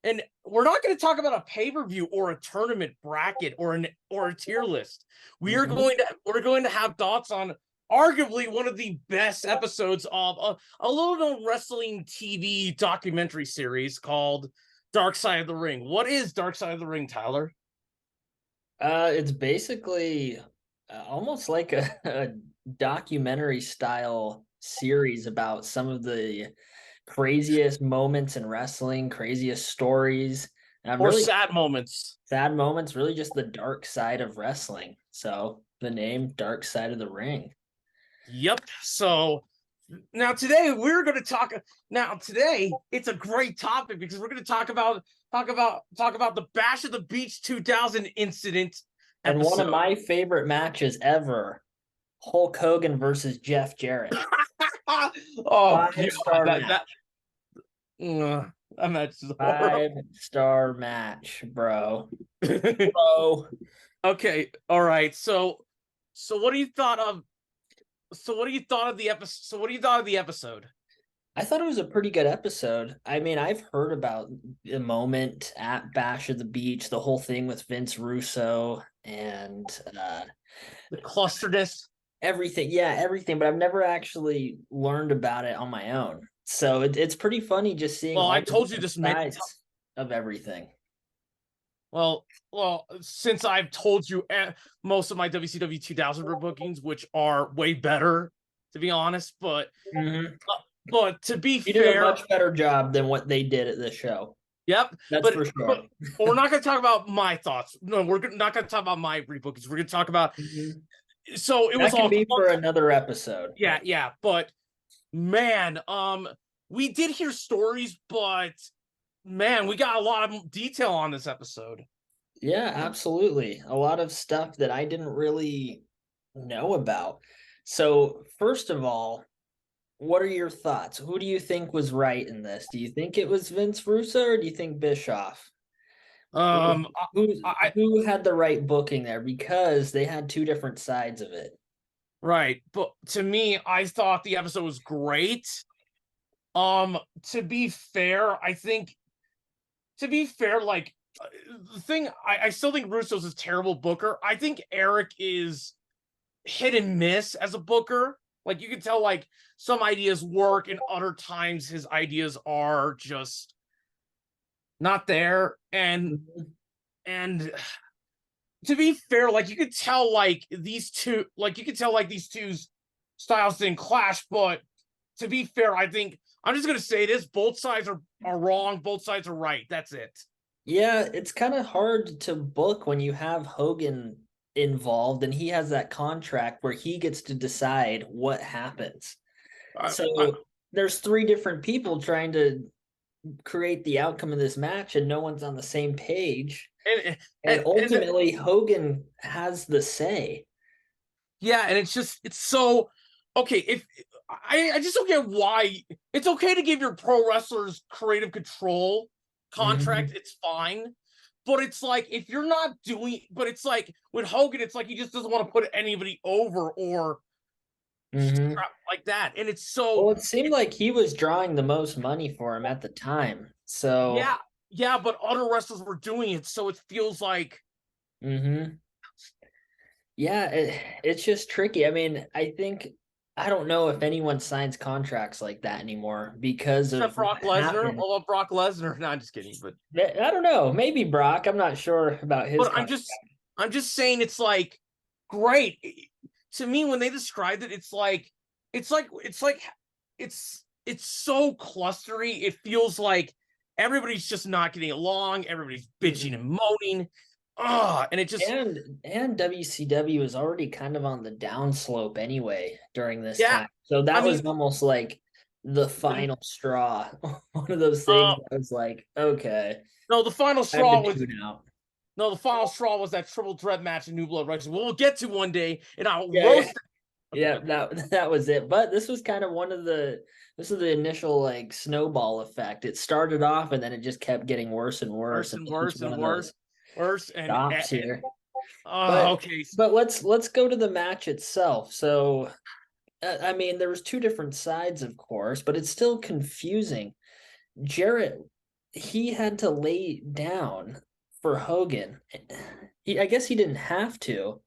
And we're not going to talk about a pay-per-view or a tournament bracket or a tier list. Mhm. We're going to have thoughts on arguably one of the best episodes of a little known wrestling TV documentary series called Dark Side of the Ring. What is Dark Side of the Ring, Tyler? It's basically almost like a documentary style series about some of the craziest moments in wrestling, craziest stories, and I'm Or really sad moments? sad moments, really just the dark side of wrestling. So the name Dark Side of the Ring. Yep. So now today we're going to talk. Now today it's a great topic because we're going to talk about the Bash of the Beach 2000 incident And one of episode. my favorite matches ever, Hulk Hogan versus Jeff Jarrett. Oh Five god, star match. that match is horrible. 5 star match, bro. Bro. Okay, all right. So what do you thought of? So what do you thought of the episode? So what do you thought of the episode? I thought it was a pretty good episode. I mean, I've heard about the moment at Bash of the Beach, the whole thing with Vince Russo and The clusterness. everything. Yeah, everything, but I've never actually learned about it on my own. So it's pretty funny just seeing Well, I all the told you different this many. sides of everything. Well, since I've told you most of my WCW 2000 bookings, which are way better, to be honest, Mhm. but to be You did a fair, much better job than what they did at this show. yep. That's for sure. But we're not going to talk about my thoughts. No, we're not going to talk about my rebookings. We're going to talk about. Mhm. So it was That can all. be for another episode. Yeah, yeah. But man, we did hear stories, but man, we got a lot of detail on this episode. Yeah, absolutely. A lot of stuff that I didn't really know about. So, first of all, what are your thoughts? Who do you think was right in this? Do you think it was Vince Russo or do you think Bischoff? Um, Who I who had the right booking there? Because they had two different sides of it. Right, but to me, I thought the episode was great. To be fair, I think to be fair, like the thing, I still think Russo's a terrible booker. I think Eric is hit and miss as a booker. Like you can tell, like some ideas work, and other times his ideas are just not there. Mhm. And to be fair, like you could tell, like these two styles didn't clash. But to be fair, I think I'm just gonna say this: both sides are wrong, both sides are right. That's it. Yeah, it's kind of hard to book when you have Hogan involved and he has that contract where he gets to decide what happens. I, I, So there's three different people trying to create the outcome of this match and no one's on the same page. And and ultimately Hogan has the say. yeah, and it's so okay. If I just don't get why it's okay to give your pro wrestlers creative control contract, Mhm. it's fine. But it's like if you're not doing, but it's like with Hogan, it's like he just doesn't want to put anybody over or Mhm. like that. And it's so Well, it seemed like he was drawing the most money for him at the time. So, yeah, yeah, but other wrestlers were doing it, so it feels like mhm. Yeah, it's just tricky. I mean, I don't know if anyone signs contracts like that anymore because except of what Brock Lesnar. happened. Although Brock Lesnar, no, I'm just kidding, I don't know. Maybe Brock. I'm not sure about his but contract. I'm just saying it's like great to me when they described it. It's like it's so clustery. It feels like everybody's just not getting along. Everybody's bitching Mm-mm. and moaning. And it just And WCW is already kind of on the downslope anyway during this yeah. time. So I that mean, was almost like the the, final straw. One of those things uh, that was like, okay, no, the final time to straw was tune out. no, the final straw was that triple threat match in New Blood Rising. We'll get to one day, and I'll Yeah, yeah. roast. Yeah, that was it. But this was kind of this is the initial like snowball effect. It started off and then it just kept getting worse and worse. Worse And and this is worse one and of worse, those worse stops here. oh, But okay. let's go to the match itself. So I mean, there was two different sides, of course, but it's still confusing. Jarrett he had to lay down for Hogan. I guess he didn't have to,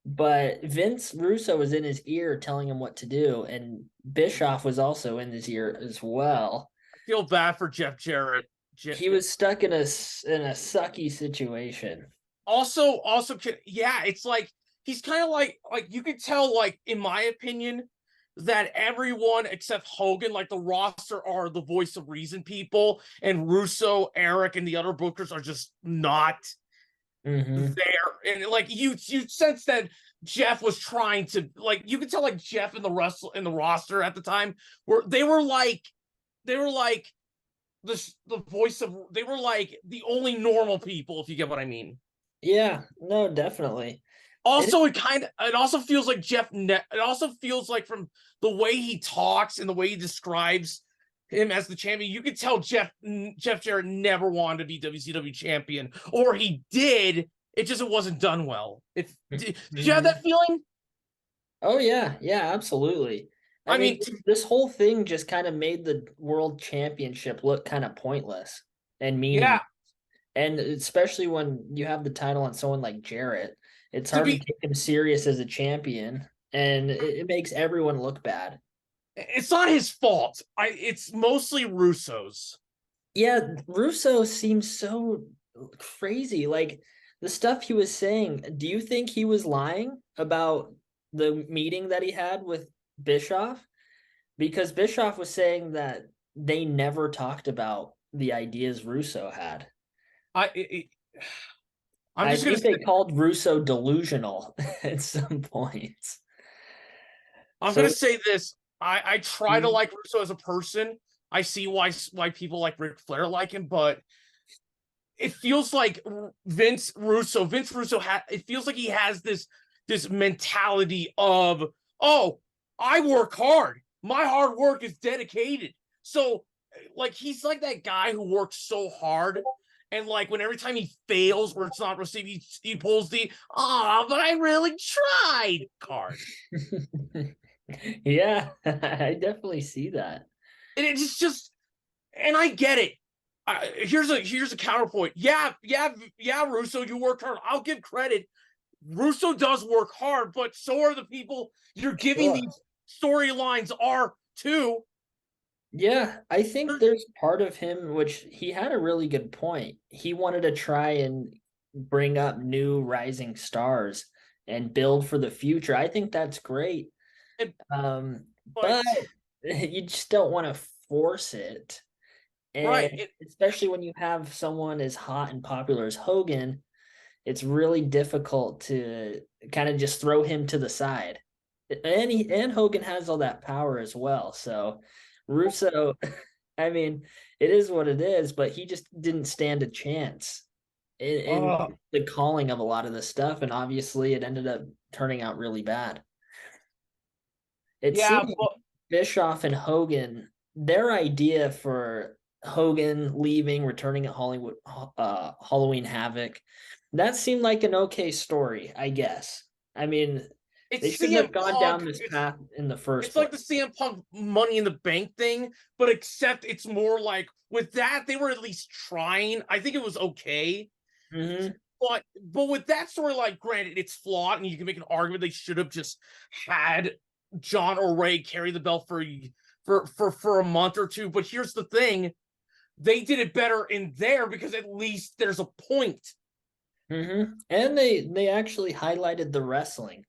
but Vince Russo was in his ear telling him what to do, and Bischoff was also in his ear as well. I feel bad for Jeff Jarrett. He was stuck in a sucky situation. Also, yeah, it's like he's kind of like you could tell, like in my opinion, that everyone except Hogan, like the roster, are the voice of reason people, and Russo, Eric, and the other bookers are just not Mm-hmm. there. And like you sense that Jeff was trying to, like, you could tell like Jeff in the roster at the time where they were like the voice of, they were like the only normal people, if you get what I mean. Yeah, no, definitely. It, Also, it also feels like it also feels like, from the way he talks and the way he describes him as the champion, you could tell Jeff Jarrett never wanted to be WCW champion, or he did. It wasn't done well. Did you have Mhm. that feeling? Oh yeah, yeah, absolutely. I I mean, mean, this whole thing just kind of made the world championship look kind of pointless and yeah. meaningless. And especially when you have the title on someone like Jarrett, it's To hard to be, take him serious as a champion, and it makes everyone look bad. it's not his fault. It's mostly Russo's. Yeah, Russo seems so crazy. Like the stuff he was saying, do you think he was lying about the meeting that he had with Bischoff? Because Bischoff was saying that they never talked about the ideas Russo had. I, it, I'm I just gonna think they say, called Russo delusional at some points. I'm gonna So, say this. I try to mhm, like Russo as a person. I see why people like Ric Flair like him, but it feels like Vince Russo it feels like he has this mentality of, oh, I work hard. My hard work is dedicated. So like he's like that guy who works so hard, and like when every time he fails or it's not received, he pulls the but I really tried card. yeah, I definitely see that. And it's just, and I get it. Here's a counterpoint. Yeah, Russo, you worked hard. I'll give credit. Russo does work hard, but so are the people you're giving Sure. these storylines are too. Yeah, I think They're- there's part of him which he had a really good point. He wanted to try and bring up new rising stars and build for the future. I think that's great. Um, but but you just don't want to force it. right, And especially when you have someone as hot and popular as Hogan, it's really difficult to kind of just throw him to the side. And Hogan has all that power as well. So Russo, I mean, it is what it is, but he just didn't stand a chance in uh, the calling of a lot of this stuff, and obviously it ended up turning out really bad. It yeah, seemed like but Bischoff and Hogan, their idea for Hogan leaving, returning at Hollywood, Halloween Havoc, that seemed like an okay story, I guess. I mean, it's they shouldn't have CM gone Punk. down this path in the first It's like place. the CM Punk Money in the Bank thing, but except it's more like, with that they were at least trying. I think it was okay. Hmm. But with that story, like, granted, it's flawed, and you can make an argument they should have just had John or Ray carry the belt for a month or two. But here's the thing: they did it better in there because at least there's a point, Hmm. And they actually highlighted the wrestling.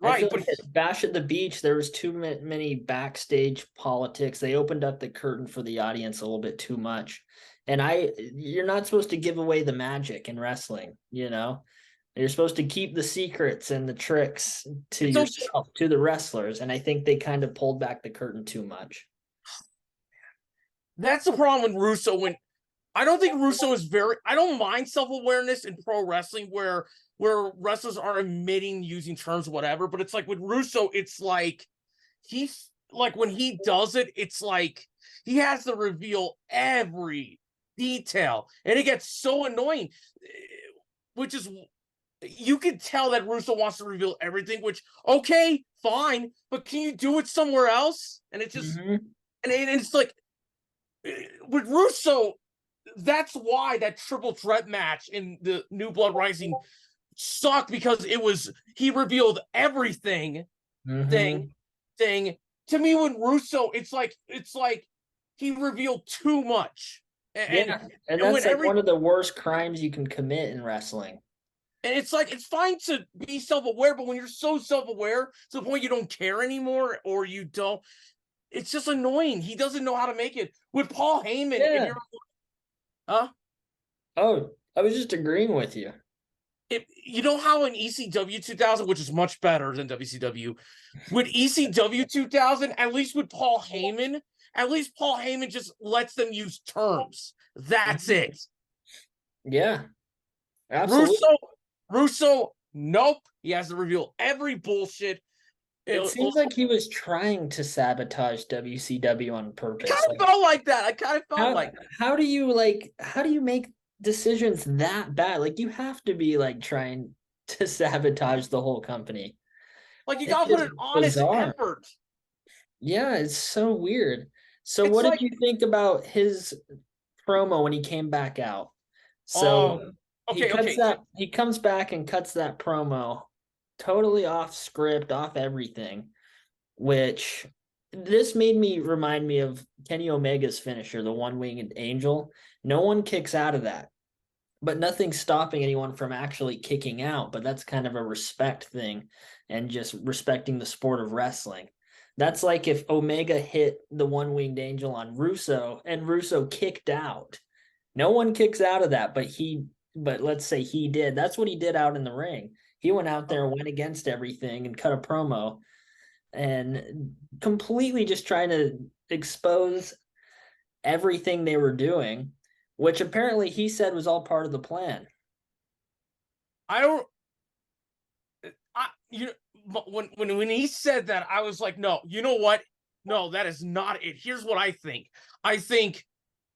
I right? feel But like at Bash at the Beach, there was too many backstage politics. They opened up the curtain for the audience a little bit too much. And you're not supposed to give away the magic in wrestling, you know? You're supposed to keep the secrets and the tricks to it's okay. yourself, to the wrestlers. And I think they kind of pulled back the curtain too much. That's the problem with Russo. When I don't think Russo is very. I don't mind self awareness in pro wrestling where wrestlers are admitting using terms, whatever. But it's like with Russo, it's like he's like, when he does it, it's like he has to reveal every detail, and it gets so annoying. Which is, you can tell that Russo wants to reveal everything. Which, okay, fine, but can you do it somewhere else? And it's just, Hmm. and it's like with Russo. that's why that triple threat match in the New Blood Rising sucked, because he revealed everything Mm-hmm. thing. To me, with Russo, it's like he revealed too much. And Yeah, and and that's when like every one of the worst crimes you can commit in wrestling. and it's like, it's fine to be self-aware, but when you're so self-aware to the point you don't care anymore, or you don't, it's just annoying. He doesn't know how to make it. With Paul Heyman, if Yeah. you're huh? Oh, I was just agreeing with you. If you know how in ECW 2000, which is much better than WCW, with ECW 2000, at least with Paul Heyman, at least Paul Heyman just lets them use terms. That's Mhm. it. Yeah, absolutely. Russo, Russo, nope. He has to reveal every bullshit. It It, seems like he was trying to sabotage WCW on it kind purpose. of Like felt like that. I kind of felt how like that. how do you make decisions that bad? Like you have to be like trying to sabotage the whole company. Like, you It's gotta put just an honest bizarre. effort. Yeah, it's so weird. So It's what did like, you think about his promo when he came back out? oh, So okay, okay. he comes back and cuts that promo totally off script, off everything, which this made me remind me of Kenny Omega's finisher, the one-winged angel. No one kicks out of that, but nothing's stopping anyone from actually kicking out. But that's kind of a respect thing and just respecting the sport of wrestling. That's like if Omega hit the one-winged angel on Russo and Russo kicked out. No one kicks out of that, but let's say he did. That's what he did out in the ring. He went out there, went against everything, and cut a promo, and completely just trying to expose everything they were doing, which apparently he said was all part of the plan. I don't. You know, when he said that, I was like, no, you know what? No, that is not it. Here's what I think. I think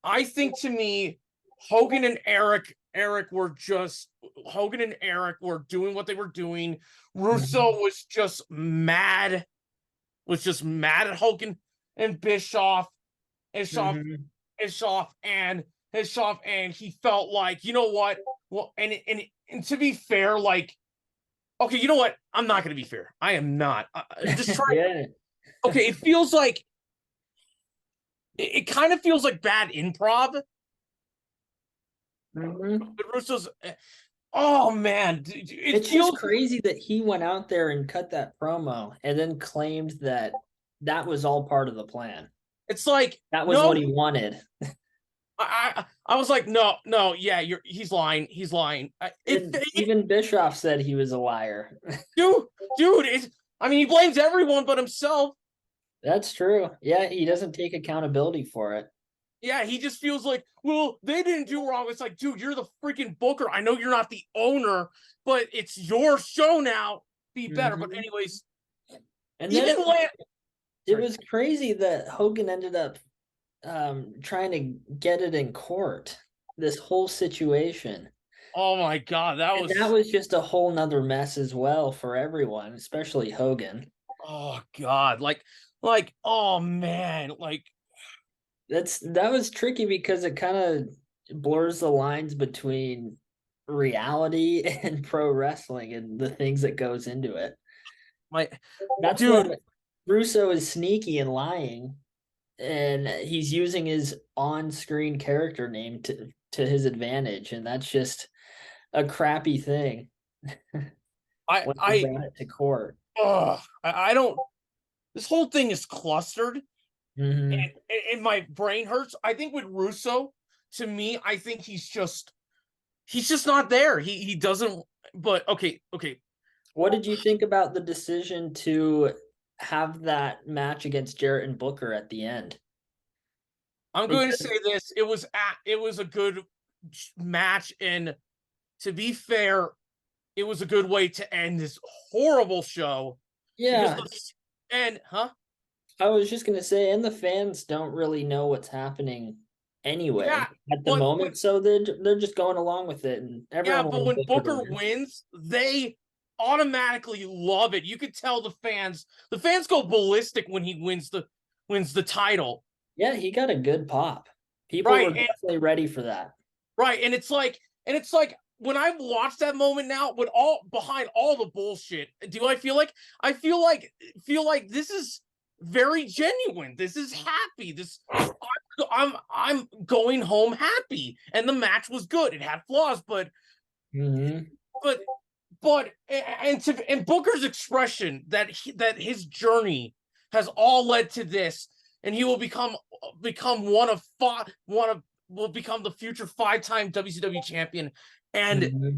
I think to me, Hogan and Eric were just Hogan and Eric were doing what they were doing. Russo Mhm. was just mad at Hogan and Bischoff, Mhm. Bischoff and Bischoff, and he felt like, you know what? Well, and to be fair, like, okay, you know what? I'm not going to be fair. I am not. Just try. Yeah. Okay, it feels like it kind of feels like bad improv. Mhm. But Russo's, oh man, it It's just feels. crazy that he went out there and cut that promo and then claimed that that was all part of the plan. It's like, That was what no. he wanted. I was like, no, yeah, he's lying. He's lying. And even Bischoff said he was a liar. Dude, it's, I mean, he blames everyone but himself. That's true. Yeah, he doesn't take accountability for it. Yeah, he just feels like, well, they didn't do wrong. It's like, dude, you're the freaking booker. I know you're not the owner, but it's your show now. Be better. But Mhm. anyways, And then even Lance. it Sorry. was crazy that Hogan ended up trying to get it in court, this whole situation. Oh my god, that And that was. was just a whole nother mess as well for everyone, especially Hogan. Oh god, oh man, like, That was tricky because it kind of blurs the lines between reality and pro wrestling and the things that goes into it. my That's dude. when Russo is sneaky and lying, and he's using his on-screen character name to his advantage, and that's just a crappy thing I when they I brought it to court. I don't. This whole thing is clustered, Hmm. and my brain hurts. I think with Russo, to me, I think he's just not there. He doesn't. But okay. What did you think about the decision to have that match against Jarrett and Booker at the end? I'm going to Because say this. It was a good match, and to be fair, it was a good way to end this horrible show, because yeah, the and huh I was just gonna say, and the fans don't really know what's happening yeah, anyway at the but when moment, so they're just going along with it, and yeah, everyone but wants when Booker to Booker win. wins, they automatically love it. You could tell the fans go ballistic when he wins the title. Yeah, he got a good pop. People right, were definitely ready for that. right, and it's like when I watch that moment now, with all behind all the bullshit, do I feel like feel like this is very genuine. This is happy. I'm going home happy, and the match was good. It had flaws, Hmm. but and Booker's expression that that his journey has all led to this, and he will become one of will become the future 5-time WCW champion, and Hmm.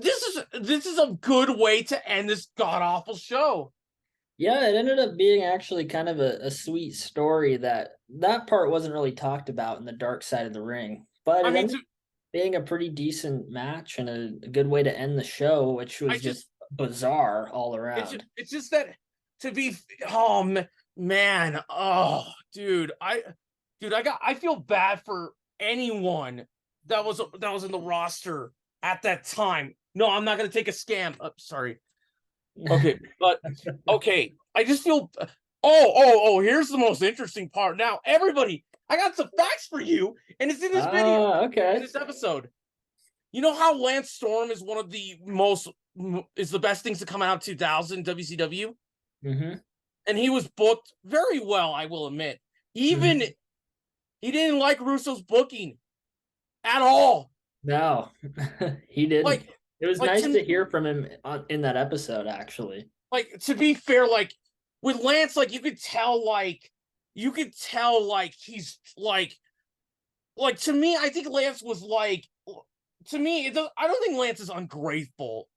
this is a good way to end this god awful show. Yeah, it ended up being actually kind of a sweet story that part wasn't really talked about in the dark side of the ring, but I it mean, ended up being a pretty decent match and a good way to end the show, which I was just just bizarre all around. it's just that to be oh man oh dude I feel bad for anyone that was in the roster at that time. No, I'm not gonna take a scam. Sorry. Okay, but okay, I just feel. Here's the most interesting part. Now, everybody, I got some facts for you, and it's in this video, Ah, in okay. this episode. You know how Lance Storm is one of the most is the best things to come out of 2000 WCW, Hmm. and he was booked very well. I will admit, even Hmm. he didn't like Russo's booking at all. No, he didn't. Like, It was like nice to to hear from him in that episode, actually. to be fair, like with Lance, like you could tell he's like to me, I think Lance was like to me, I don't think Lance is ungrateful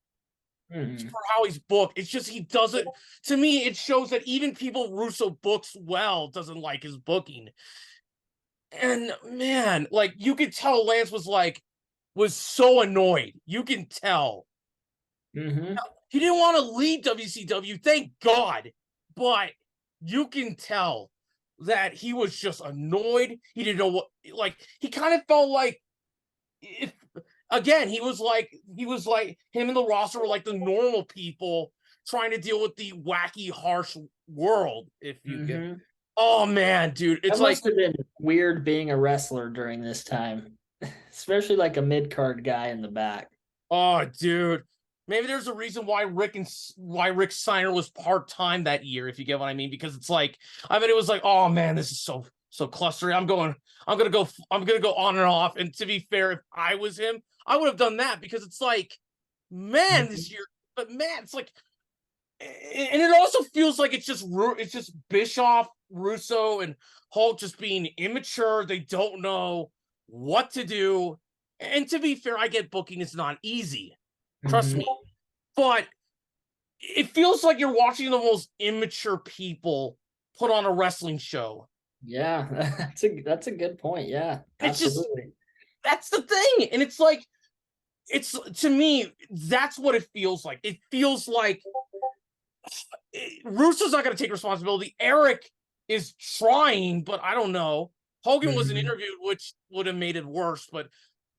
Hmm. for how he's booked. It's just he doesn't. To me, it shows that even people Russo books well doesn't like his booking. And man, like you could tell Lance was so annoyed. You can tell Hmm. he didn't want to leave WCW. Thank God, but you can tell that he was just annoyed. He didn't know what like. He kind of felt like if again, he was like him and the roster were like the normal people trying to deal with the wacky, harsh world. If you get, Hmm. oh man, dude, That it's like, must have been weird being a wrestler during this time, especially like a mid card guy in the back. oh dude, maybe there's a reason why Rick Steiner was part time that year. If you get what I mean, because it's like, I mean, it was like, oh man, this is so clustery. I'm gonna go on and off. And to be fair, if I was him, I would have done that because it's like, man, Mhm. this year, but man, it's like and it also feels like it's just Bischoff, Russo, and Hulk just being immature. They don't know what to do. And to be fair, I get booking is not easy. Trust Mhm. me. But it feels like you're watching the most immature people put on a wrestling show. Yeah, that's a good point. Yeah, It's just absolutely. that's the thing. And it's like it's to me, that's what it feels like. It feels like Russo's not going to take responsibility. Eric is trying, but I don't know. Hogan wasn't Mhm. interviewed, which would have made it worse. But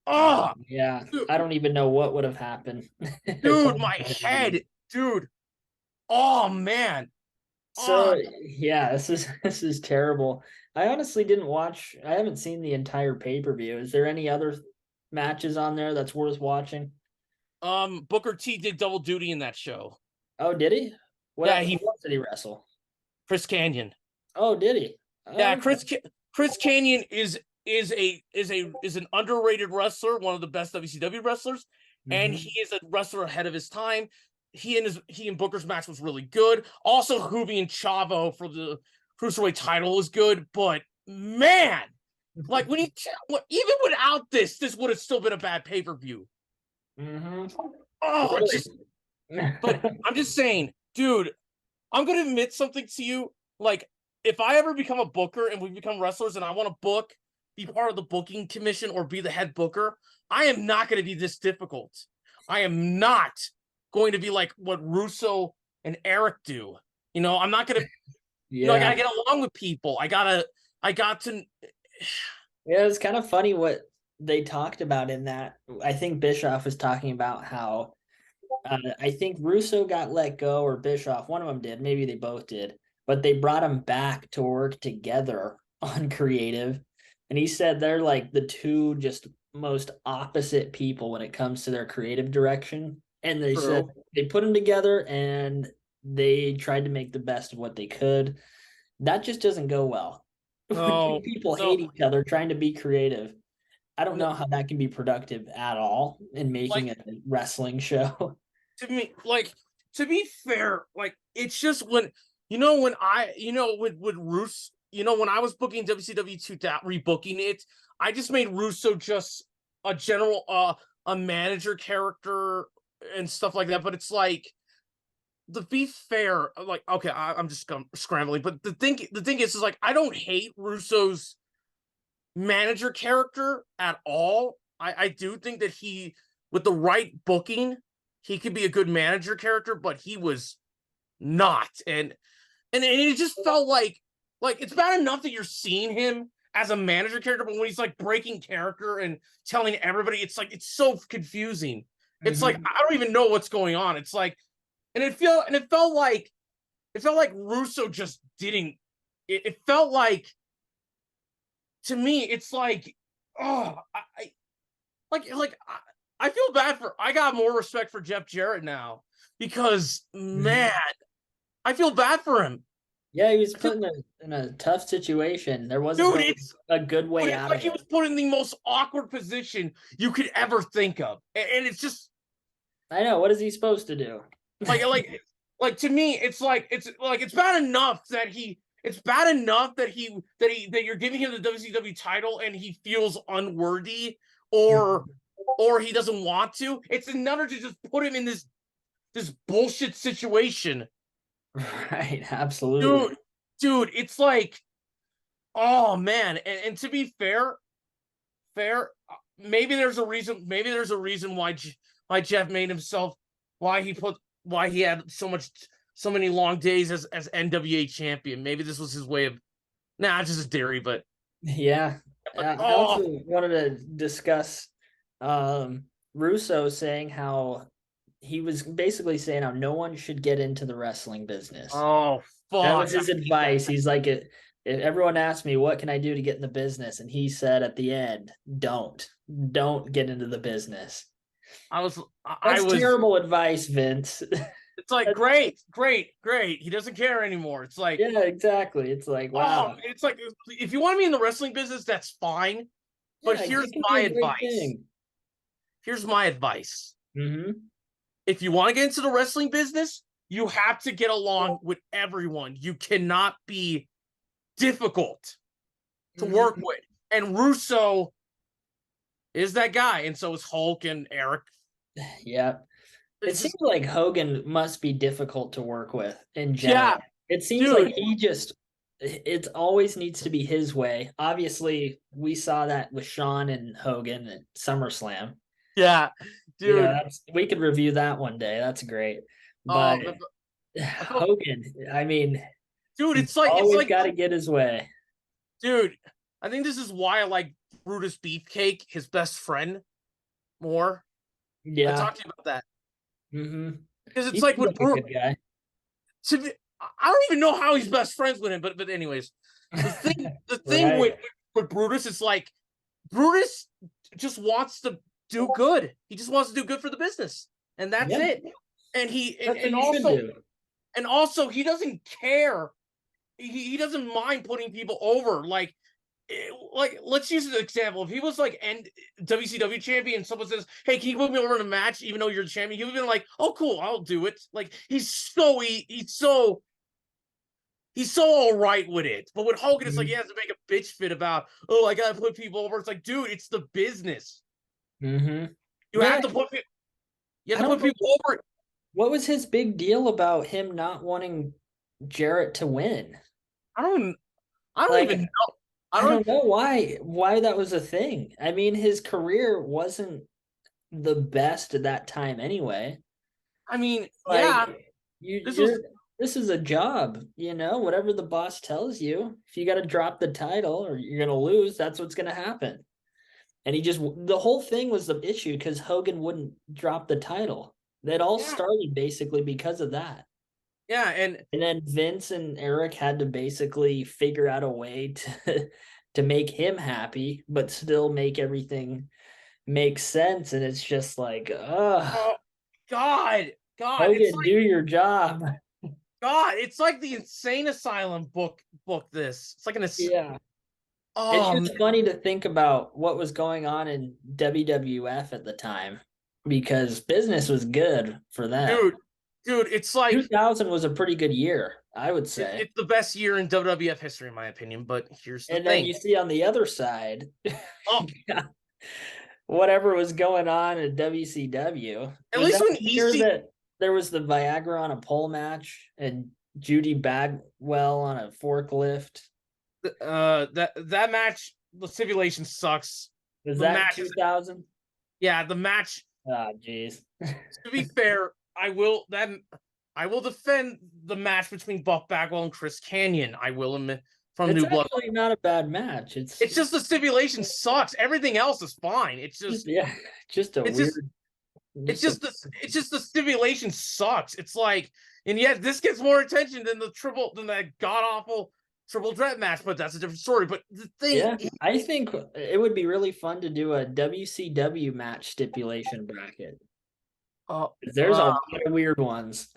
ah, Yeah, dude, I don't even know what would have happened if dude, Hogan my was interviewed. head, dude. Oh man, So ah, yeah, this is terrible. I honestly didn't watch. I haven't seen the entire pay-per-view. Is there any other matches on there that's worth watching? Booker T did double duty in that show. Oh, did he? Yeah, Who he else did he wrestle? Chris Canyon. Oh, did he? Yeah, Oh, okay. Chris Canyon is an underrated wrestler, one of the best WCW wrestlers, and Hmm. he is a wrestler ahead of his time. He and Booker's match was really good. Also, Juvi and Chavo for the cruiserweight title was good, but man, like even without this would have still been a bad pay per view. Hmm. Oh, Really? just but I'm just saying, dude, I'm gonna admit something to you. Like, if I ever become a booker and we become wrestlers and I want to book, be part of the booking commission or be the head booker, I am not gonna be this difficult. I am not going to be like what Russo and Eric do. I'm not gonna, I Yeah. gotta get along with people. I got to Yeah, it's kind of funny what they talked about in that. I think Bischoff was talking about how I think Russo got let go or Bischoff, one of them did, maybe they both did, but they brought him back to work together on creative And he said they're like the two just most opposite people when it comes to their creative direction. And they said True. they put them together and they tried to make the best of what they could. That just doesn't go well. When two No, people hate no, each other trying to be creative, I don't no, know how that can be productive at all in like making a wrestling show. to me, like to be fair, like it's just when when I with Roos, when I was booking WCW 2000, rebooking it, I just made Russo just a general a manager character and stuff like that. But it's like, to be fair, like okay, I'm just scrambling. But the thing is like I don't hate Russo's manager character at all. I do think that he, with the right booking, he could be a good manager character, but he was not. And it just felt like it's bad enough that you're seeing him as a manager character, but when he's like breaking character and telling everybody, it's like it's so confusing. It's like Mhm. I don't even know what's going on. It's like, it felt like Russo just didn't. It felt like, to me, it's like, oh, I feel bad for. I got more respect for Jeff Jarrett now because, man, Mhm. I feel bad for him. Yeah, he was I feel, put in a tough situation. There wasn't dude, really a good dude, way it's out like of he it. was put in the most awkward position you could ever think of, and it's just I know. What is he supposed to do? like like like to me, it's bad enough that he. It's bad enough that you're giving him the WCW title and he feels unworthy, or Mhm. or he doesn't want to. It's another to just put him in this bullshit situation. Right, absolutely. Dude, it's like, oh man. And to be fair, maybe there's a reason why Jeff made himself, why he put why he had so many long days as NWA champion. Maybe this was his way of, nah, it's just a theory, Yeah. but I also wanted to discuss um, Russo saying how he was basically saying how no one should get into the wrestling business. oh That was fuck. his advice. He's like, if everyone asked me, what can I do to get in the business? And he said at the end, don't get into the business. I was I That's was terrible advice, Vince. It's like, great, great, great. He doesn't care anymore. It's like, Yeah, exactly. It's like, wow. it's like, if you want to be in the wrestling business, that's fine. But Yeah, here's it can be my a great advice. thing. Here's my advice. Hmm. If you want to get into the wrestling business, you have to get along with everyone. You cannot be difficult to work Hmm. with. And Russo is that guy, and so is Hulk and Eric. Yeah. It It's seems just, like Hogan must be difficult to work with in yeah, general. It seems like dude. it always needs to be his way. Obviously, we saw that with Shawn and Hogan at SummerSlam. Yeah, dude. We could review that one day. That's great. But Um, I felt, Hogan, I mean, dude. he's It's always like, got to get his way. dude. I think this is why I like Brutus Beefcake, his best friend, more. I Yeah. talked to you about that Hmm. because He it's like seems with like a Bruce. good guy. I don't even know how he's best friends with him, but anyways, the thing Right. with Brutus is like, Brutus just wants to do good. He just wants to do good for the business, and that's Yeah. it. And he That's what and you should also do. and also he doesn't care. He doesn't mind putting people over. Like, let's use an example. If he was like WCW champion, and someone says, "Hey, can you put me over in a match, even though you're the champion?" He would have been like, "Oh, cool, I'll do it." Like, he's so all right with it. But with Hogan, it's like he has to make a bitch fit about, oh, I gotta put people over. It's like, dude, it's the business. Mm-hmm. You Yeah. have to put you have I to don't put know. people over. What was his big deal about him not wanting Jarrett to win? I don't I don't even Like, know. I I don't don't know why that was a thing. I mean, his career wasn't the best at that time anyway. I mean, yeah, Like, you this you're was this is a job, whatever the boss tells you. If you got to drop the title or you're gonna lose, that's what's gonna happen. And the whole thing was the issue because Hogan wouldn't drop the title. That all yeah, started basically because of that. yeah, and And then Vince and Eric had to basically figure out a way to to make him happy, but still make everything make sense. And it's just like, Oh, God, Hogan, do your job. it's like the insane asylum book this. It's like Yeah. It's oh just funny to think about what was going on in WWF at the time because business was good for them. dude, it's like 2000 was a pretty good year, I would say. it's the best year in WWF history, in my opinion. But here's the And then thing. you see on the other side, Oh, whatever was going on in WCW. at Was least that when the year EC that there was the Viagra on a pole match and Judy Bagwell on a forklift? that match, the stipulation sucks. Was The that match is 2000? yeah, the match. Oh, jeez. To be fair, I will defend the match between Buff Bagwell and Chris Kanyon. I will admit from It's New Blood. actually not a bad match. It's just the stipulation sucks. Everything else is fine. Yeah, just a It's weird. just it's just the stipulation sucks. It's like, and yet this gets more attention than that god awful triple threat match. But that's a different story. But the thing, Yeah, I think it would be really fun to do a WCW match stipulation bracket. uh, There's a lot of weird ones.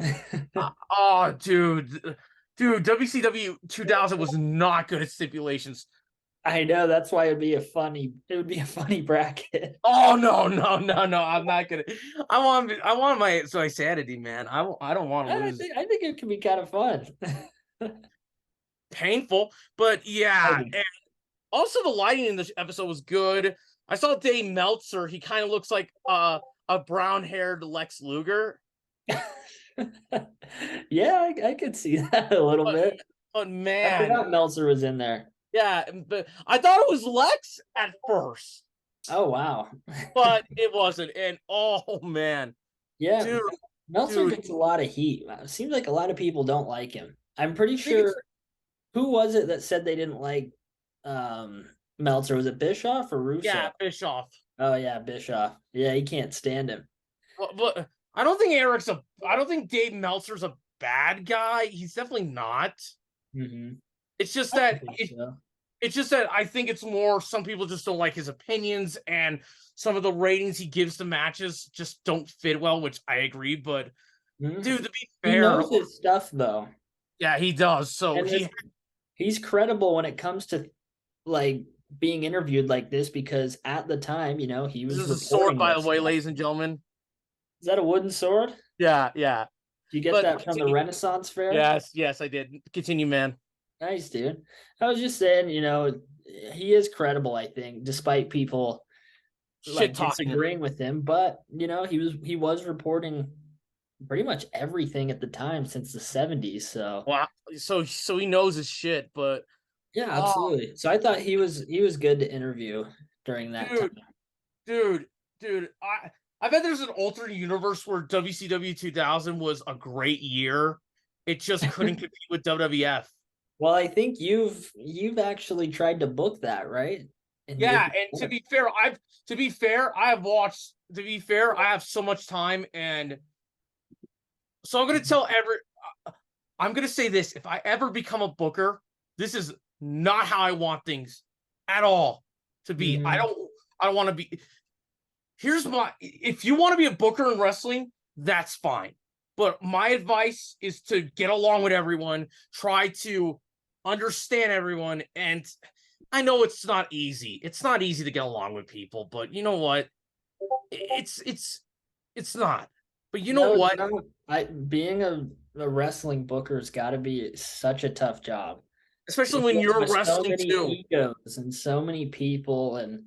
oh, dude, WCW 2000 was not good at stipulations. I know that's why it would be a funny bracket. Oh no, I'm not gonna. I want my sanity, man. I don't want to lose. I think it could be kind of fun. Painful, but yeah. And also the lighting in this episode was good. I saw Dave Meltzer. He kind of looks like a brown-haired Lex Luger. Yeah, I could see that a little bit. But I man, forgot Meltzer was in there. yeah, but I thought it was Lex at first, Oh wow. but it wasn't. And oh man, Yeah, dude, Meltzer gets a lot of heat. It seems like a lot of people don't like him. I'm pretty sure. Who was it that said they didn't like Meltzer? Was it Bischoff or Russo? yeah, Bischoff. Oh yeah, Bischoff. Yeah, he can't stand him. But I don't think I don't think Dave Meltzer's a bad guy. He's definitely not. Mm-hmm. It's just I that think so. it's just that I think it's more some people just don't like his opinions, and some of the ratings he gives to matches just don't fit well, which I agree. But Mhm. dude, to be He fair, knows his stuff though. yeah, he does. So And he's credible when it comes to like being interviewed like this because at the time, he this was is a sword, reporting by the this way, stuff. ladies and gentlemen. Is that a wooden sword? Yeah. Did you get But that from the Renaissance Fair? yes, I did. Continue, man. Nice, dude. I was just saying, he is credible, I think, despite people Shit talking. disagreeing with him. But he was reporting pretty much everything at the time since the 70s. So Wow. So he knows his shit, but yeah, absolutely. So I thought he was good to interview during that time. Dude, I bet there's an alternate universe where WCW 2000 was a great year. It just couldn't compete with WWF. Well, I think you've actually tried to book that, right? Yeah, and to be fair, I have so much time, and so I'm gonna say this: if I ever become a booker, this is not how I want things at all to be. Mhm. I don't want to be. If you want to be a booker in wrestling, that's fine. But my advice is to get along with everyone, try to understand everyone. And I know it's not easy. It's not easy to get along with people, but you know what? It's not. But you know what? Being a wrestling booker's got to be such a tough job. Especially when you're There's so wrestling many too. egos and so many people, and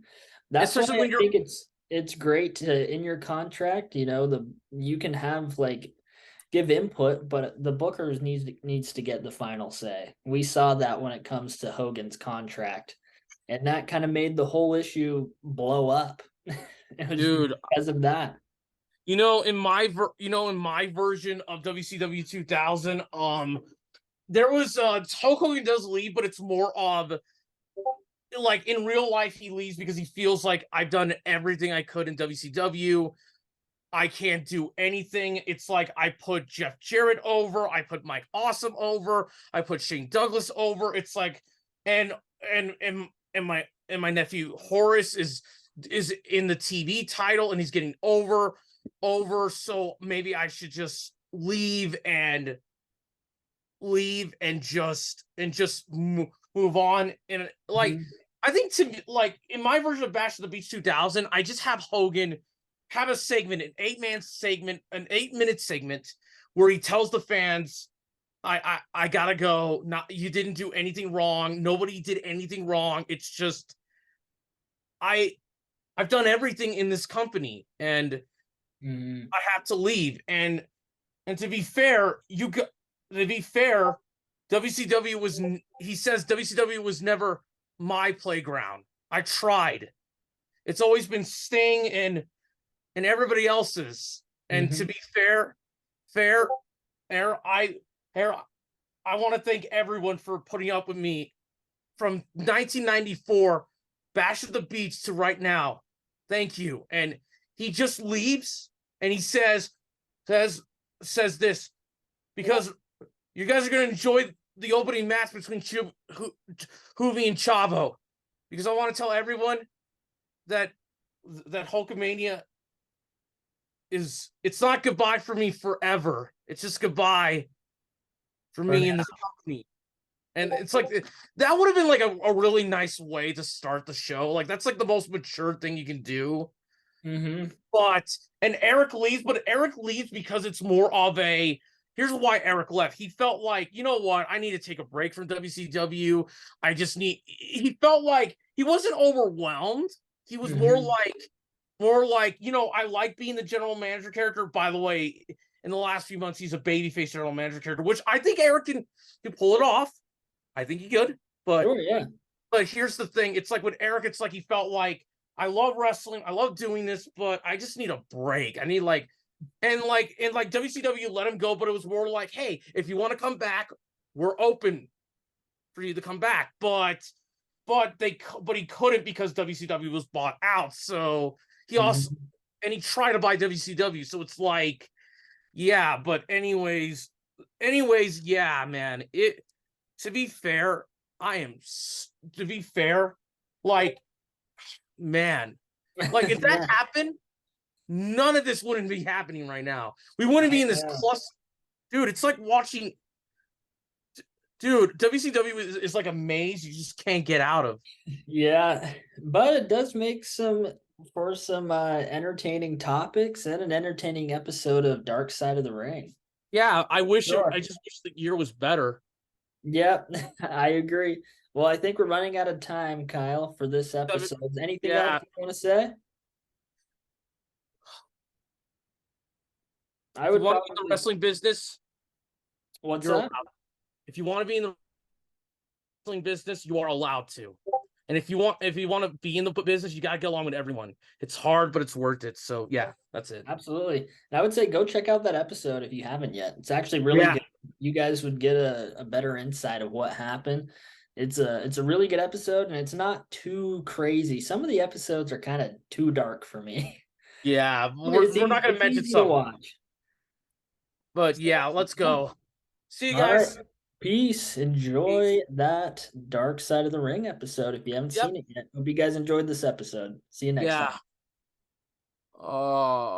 that's Especially why when I you're think it's great to in your contract. You can have give input, but the bookers needs to get the final say. We saw that when it comes to Hogan's contract, and that kind of made the whole issue blow up. dude, because of that. in my version of WCW 2000, there was Hulk Hogan does leave, but it's more of like in real life he leaves because he feels like I've done everything I could in WCW. I can't do anything. It's like I put Jeff Jarrett over, I put Mike Awesome over, I put Shane Douglas over. It's like and my nephew Horace is in the TV title and he's getting over. So maybe I should just leave and just move on. And like, Mhm. I think like in my version of Bash of the Beach 2000, I just have Hogan have a segment, an 8-man segment, an 8-minute segment where he tells the fans, I gotta go. Not, you didn't do anything wrong. Nobody did anything wrong. It's just I've done everything in this company and Mhm. I have to leave. And to be fair, WCW was, he says WCW was never my playground. I tried. It's always been Sting and everybody else's. And to Mhm. be fair, fair, fair, I want to thank everyone for putting up with me from 1994, Bash at the Beach, to right now. Thank you. And he just leaves and he says this, because you guys are going to enjoy the opening match between Hoovy and Chavo, because I want to tell everyone that Hulkamania it's not goodbye for me forever. It's just goodbye for For me now. in this company. And it's like, that would have been like a really nice way to start the show. Like, that's like the most mature thing you can do. Mhm. But Eric leaves because it's more of a, here's why Eric left. He felt like, you know what, I need to take a break from WCW. He felt like he wasn't overwhelmed. He was Mhm. more like, I like being the general manager character. By the way, in the last few months, he's a babyface general manager character, which I think Eric can pull it off. I think he could. But Sure, yeah. here's the thing. It's like with Eric, it's like he felt like, I love wrestling, I love doing this, but I just need a break. I need and WCW let him go, but it was more like, hey, if you want to come back, we're open for you to come back. But he couldn't because WCW was bought out. So he also Mhm. and he tried to buy WCW. So it's like, yeah, but anyways, yeah, man. It To be fair, to be fair, like, man, like if that Yeah. happened, none of this wouldn't be happening right now. We wouldn't I be in this know. cluster. Dude, it's like watching, dude, WCW is like a maze you just can't get out of. Yeah, but it does make some entertaining topics and an entertaining episode of Dark Side of the Ring. Yeah, Sure. I just wish the year was better. Yep, I agree. Well, I think we're running out of time, Kyle, for this episode. Anything else Yeah, you want to say? I if you would want to be in the probably. wrestling business, What's you're allowed. that? If you want to be in the wrestling business, you are allowed to. And if you want to be in the business, you got to get along with everyone. It's hard, but it's worth it. So yeah, that's it. Absolutely. And I would say go check out that episode if you haven't yet. It's actually really Yeah, good. You guys would get a better insight of what happened. It's a really good episode and it's not too crazy. Some of the episodes are kind of too dark for me. yeah. It's We're not going to it's mention easy to some, watch. but So, yeah, let's yeah. go. See you All right. guys. Peace. Peace. Enjoy that Dark Side of the Ring episode if you haven't Yep. seen it yet. Hope you guys enjoyed this episode. See you next Yeah. time. Oh.